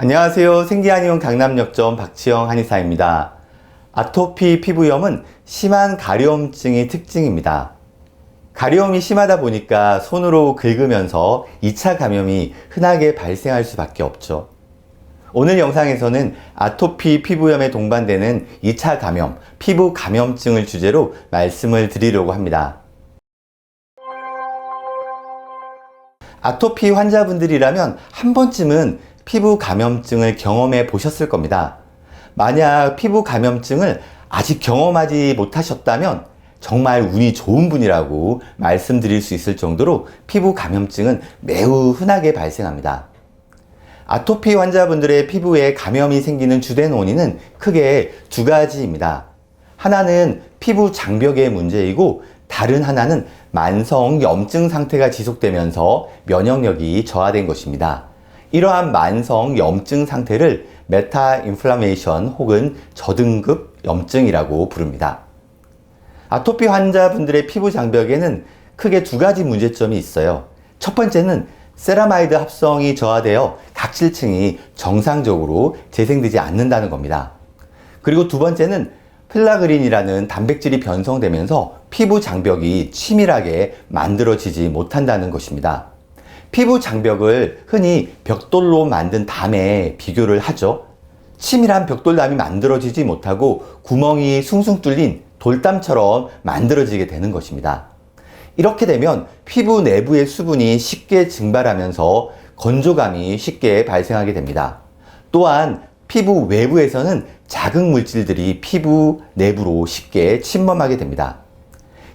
안녕하세요. 생기한의원 강남역점 박지영 한의사입니다. 아토피 피부염은 심한 가려움증이 특징입니다. 가려움이 심하다 보니까 손으로 긁으면서 2차 감염이 흔하게 발생할 수밖에 없죠. 오늘 영상에서는 아토피 피부염에 동반되는 2차 감염, 피부 감염증을 주제로 말씀을 드리려고 합니다. 아토피 환자분들이라면 한 번쯤은 피부 감염증을 경험해 보셨을 겁니다. 만약 피부 감염증을 아직 경험하지 못하셨다면 정말 운이 좋은 분이라고 말씀드릴 수 있을 정도로 피부 감염증은 매우 흔하게 발생합니다. 아토피 환자분들의 피부에 감염이 생기는 주된 원인은 크게 두 가지입니다. 하나는 피부 장벽의 문제이고 다른 하나는 만성 염증 상태가 지속되면서 면역력이 저하된 것입니다. 이러한 만성 염증 상태를 메타 인플라메이션 혹은 저등급 염증이라고 부릅니다. 아토피 환자분들의 피부 장벽에는 크게 두 가지 문제점이 있어요. 첫 번째는 세라마이드 합성이 저하되어 각질층이 정상적으로 재생되지 않는다는 겁니다. 그리고 두 번째는 필라그린이라는 단백질이 변성되면서 피부 장벽이 치밀하게 만들어지지 못한다는 것입니다. 피부 장벽을 흔히 벽돌로 만든 담에 비교를 하죠. 치밀한 벽돌담이 만들어지지 못하고 구멍이 숭숭 뚫린 돌담처럼 만들어지게 되는 것입니다. 이렇게 되면 피부 내부의 수분이 쉽게 증발하면서 건조감이 쉽게 발생하게 됩니다. 또한 피부 외부에서는 자극 물질들이 피부 내부로 쉽게 침범하게 됩니다.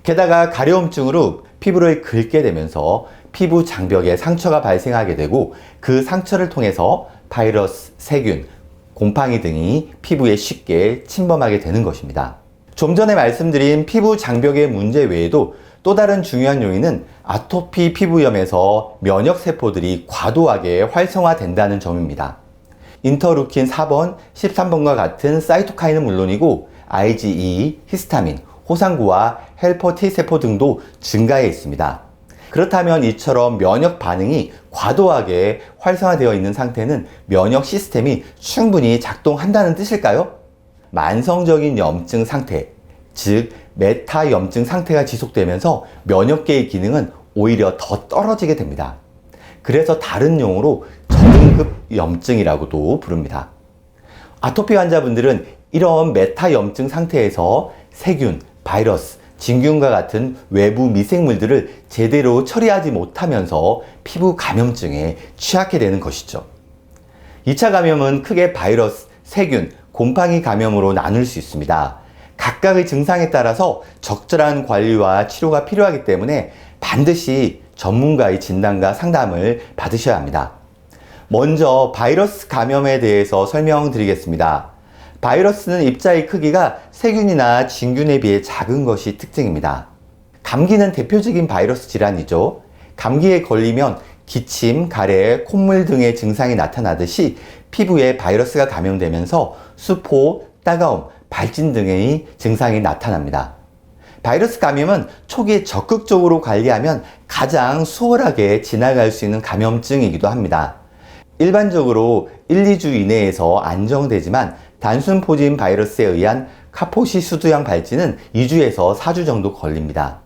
게다가 가려움증으로 피부를 긁게 되면서 피부 장벽에 상처가 발생하게 되고 그 상처를 통해서 바이러스, 세균, 곰팡이 등이 피부에 쉽게 침범하게 되는 것입니다. 좀 전에 말씀드린 피부 장벽의 문제 외에도 또 다른 중요한 요인은 아토피 피부염에서 면역세포들이 과도하게 활성화된다는 점입니다. 인터루킨 4번, 13번과 같은 사이토카인은 물론이고 IgE, 히스타민, 호상구와 헬퍼 T세포 등도 증가해 있습니다. 그렇다면 이처럼 면역 반응이 과도하게 활성화되어 있는 상태는 면역 시스템이 충분히 작동한다는 뜻일까요? 만성적인 염증 상태, 즉 메타 염증 상태가 지속되면서 면역계의 기능은 오히려 더 떨어지게 됩니다. 그래서 다른 용어로 저등급 염증이라고도 부릅니다. 아토피 환자분들은 이런 메타 염증 상태에서 세균, 바이러스, 진균과 같은 외부 미생물들을 제대로 처리하지 못하면서 피부 감염증에 취약게 되는 것이죠. 2차 감염은 크게 바이러스, 세균, 곰팡이 감염으로 나눌 수 있습니다. 각각의 증상에 따라서 적절한 관리와 치료가 필요하기 때문에 반드시 전문가의 진단과 상담을 받으셔야 합니다. 먼저 바이러스 감염에 대해서 설명드리겠습니다. 바이러스는 입자의 크기가 세균이나 진균에 비해 작은 것이 특징입니다. 감기는 대표적인 바이러스 질환이죠. 감기에 걸리면 기침, 가래, 콧물 등의 증상이 나타나듯이 피부에 바이러스가 감염되면서 수포, 따가움, 발진 등의 증상이 나타납니다. 바이러스 감염은 초기에 적극적으로 관리하면 가장 수월하게 지나갈 수 있는 감염증이기도 합니다. 일반적으로 1, 2주 이내에서 안정되지만 단순 포진 바이러스에 의한 카포시수두양 발진은 2주에서 4주 정도 걸립니다.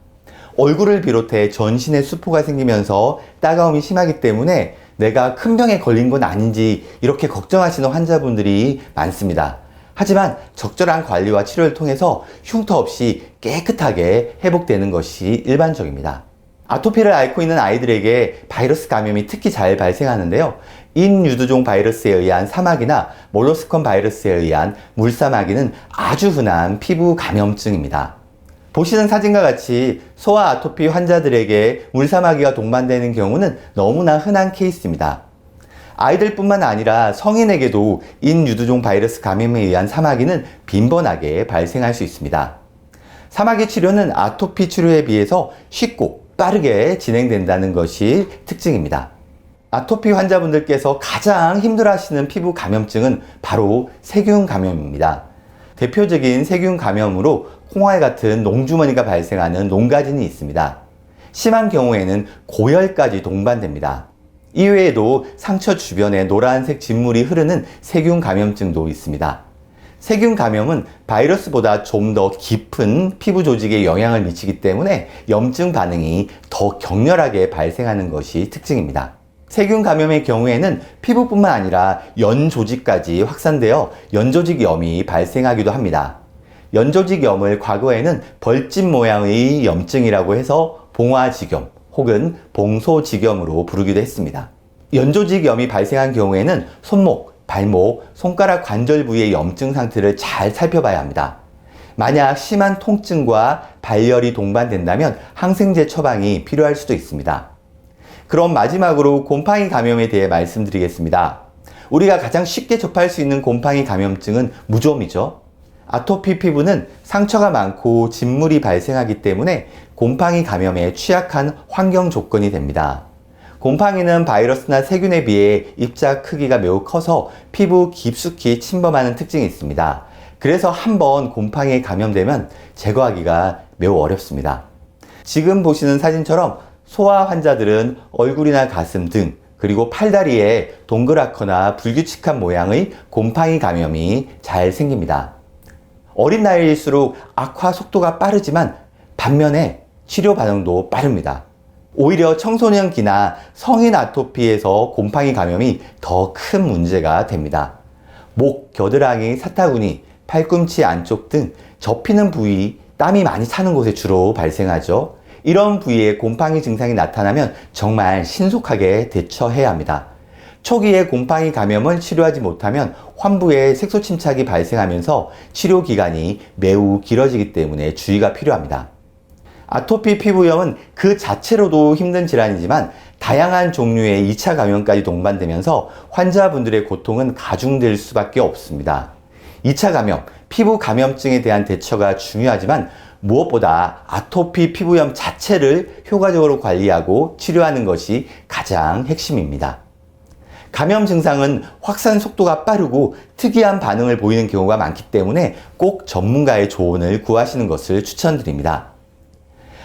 얼굴을 비롯해 전신에 수포가 생기면서 따가움이 심하기 때문에 내가 큰 병에 걸린 건 아닌지 이렇게 걱정하시는 환자분들이 많습니다. 하지만 적절한 관리와 치료를 통해서 흉터 없이 깨끗하게 회복되는 것이 일반적입니다. 아토피를 앓고 있는 아이들에게 바이러스 감염이 특히 잘 발생하는데요. 인유두종 바이러스에 의한 사마귀나 몰러스콘 바이러스에 의한 물사마귀는 아주 흔한 피부 감염증입니다. 보시는 사진과 같이 소아 아토피 환자들에게 물사마귀가 동반되는 경우는 너무나 흔한 케이스입니다. 아이들뿐만 아니라 성인에게도 인유두종 바이러스 감염에 의한 사마귀는 빈번하게 발생할 수 있습니다. 사마귀 치료는 아토피 치료에 비해서 쉽고 빠르게 진행된다는 것이 특징입니다. 아토피 환자분들께서 가장 힘들어하시는 피부 감염증은 바로 세균 감염입니다. 대표적인 세균 감염으로 콩알 같은 농주머니가 발생하는 농가진이 있습니다. 심한 경우에는 고열까지 동반됩니다. 이외에도 상처 주변에 노란색 진물이 흐르는 세균 감염증도 있습니다. 세균 감염은 바이러스보다 좀 더 깊은 피부 조직에 영향을 미치기 때문에 염증 반응이 더 격렬하게 발생하는 것이 특징입니다. 세균 감염의 경우에는 피부뿐만 아니라 연 조직까지 확산되어 연조직염이 발생하기도 합니다. 연조직염을 과거에는 벌집 모양의 염증이라고 해서 봉화지겸 혹은 봉소지겸으로 부르기도 했습니다. 연조직염이 발생한 경우에는 손목, 발목, 손가락 관절 부위의 염증 상태를 잘 살펴봐야 합니다. 만약 심한 통증과 발열이 동반된다면 항생제 처방이 필요할 수도 있습니다. 그럼 마지막으로 곰팡이 감염에 대해 말씀드리겠습니다. 우리가 가장 쉽게 접할 수 있는 곰팡이 감염증은 무좀이죠. 아토피 피부는 상처가 많고 진물이 발생하기 때문에 곰팡이 감염에 취약한 환경 조건이 됩니다. 곰팡이는 바이러스나 세균에 비해 입자 크기가 매우 커서 피부 깊숙이 침범하는 특징이 있습니다. 그래서 한번 곰팡이에 감염되면 제거하기가 매우 어렵습니다. 지금 보시는 사진처럼 소아 환자들은 얼굴이나 가슴 등 그리고 팔다리에 동그랗거나 불규칙한 모양의 곰팡이 감염이 잘 생깁니다. 어린 나이일수록 악화 속도가 빠르지만 반면에 치료 반응도 빠릅니다. 오히려 청소년기나 성인 아토피에서 곰팡이 감염이 더 큰 문제가 됩니다. 목, 겨드랑이, 사타구니, 팔꿈치 안쪽 등 접히는 부위, 땀이 많이 차는 곳에 주로 발생하죠. 이런 부위에 곰팡이 증상이 나타나면 정말 신속하게 대처해야 합니다. 초기에 곰팡이 감염을 치료하지 못하면 환부에 색소 침착이 발생하면서 치료 기간이 매우 길어지기 때문에 주의가 필요합니다. 아토피 피부염은 그 자체로도 힘든 질환이지만 다양한 종류의 2차 감염까지 동반되면서 환자분들의 고통은 가중될 수밖에 없습니다. 2차 감염, 피부 감염증에 대한 대처가 중요하지만 무엇보다 아토피 피부염 자체를 효과적으로 관리하고 치료하는 것이 가장 핵심입니다. 감염 증상은 확산 속도가 빠르고 특이한 반응을 보이는 경우가 많기 때문에 꼭 전문가의 조언을 구하시는 것을 추천드립니다.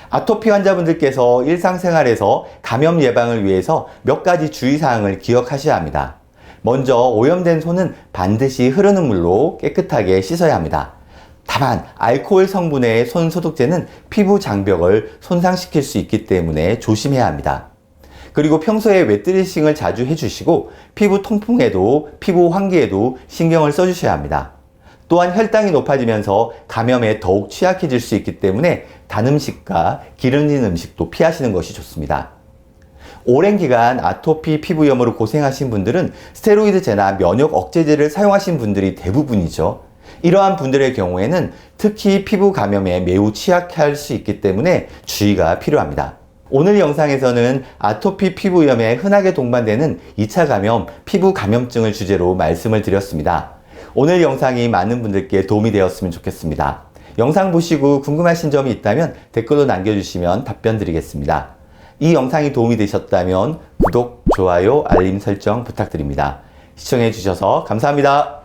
아토피 환자분들께서 일상생활에서 감염 예방을 위해서 몇 가지 주의사항을 기억하셔야 합니다. 먼저 오염된 손은 반드시 흐르는 물로 깨끗하게 씻어야 합니다. 다만 알코올 성분의 손 소독제는 피부 장벽을 손상시킬 수 있기 때문에 조심해야 합니다. 그리고 평소에 웨트리싱을 자주 해주시고 피부 통풍에도 피부 환기에도 신경을 써주셔야 합니다. 또한 혈당이 높아지면서 감염에 더욱 취약해질 수 있기 때문에 단 음식과 기름진 음식도 피하시는 것이 좋습니다. 오랜 기간 아토피 피부염으로 고생하신 분들은 스테로이드제나 면역 억제제를 사용하신 분들이 대부분이죠. 이러한 분들의 경우에는 특히 피부 감염에 매우 취약할 수 있기 때문에 주의가 필요합니다. 오늘 영상에서는 아토피 피부염에 흔하게 동반되는 2차 감염, 피부 감염증을 주제로 말씀을 드렸습니다. 오늘 영상이 많은 분들께 도움이 되었으면 좋겠습니다. 영상 보시고 궁금하신 점이 있다면 댓글로 남겨주시면 답변 드리겠습니다. 이 영상이 도움이 되셨다면 구독, 좋아요, 알림 설정 부탁드립니다. 시청해 주셔서 감사합니다.